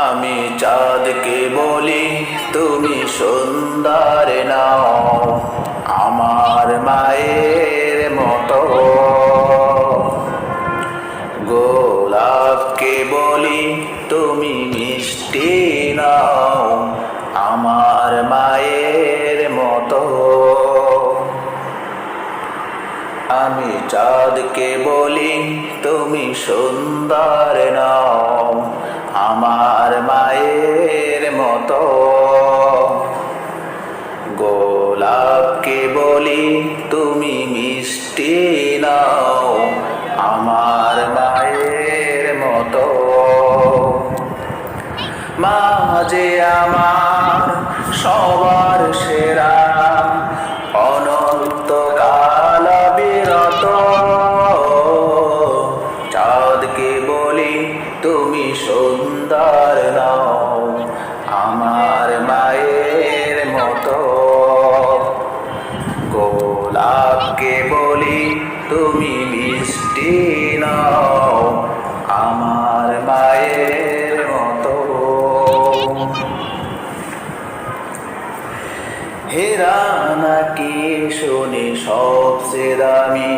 আমি চাঁদকে বলি তুমি সুন্দর নাও, আমার মায়ের মতো। গোলাপকে বলি তুমি মিষ্টি নাও, আমার মায়ের মতো। আমি চাঁদকে বলি তুমি সুন্দর নাও, আমার মায়ের মতো। গোলাপকে বলি তুমি মিষ্টি নাও, আমার মায়ের মতো। মা যে আমার সবার সেরা, অনন্তকাল বিরত। চাঁদকে বলি তুমি সুন্দর নাও, আমার মায়ের মতো। গোলাপকে বলি তুমি মিষ্টি নাও, আমার মায়ের মতো। হীরা নাকি শুনি সবচেয়ে দামি,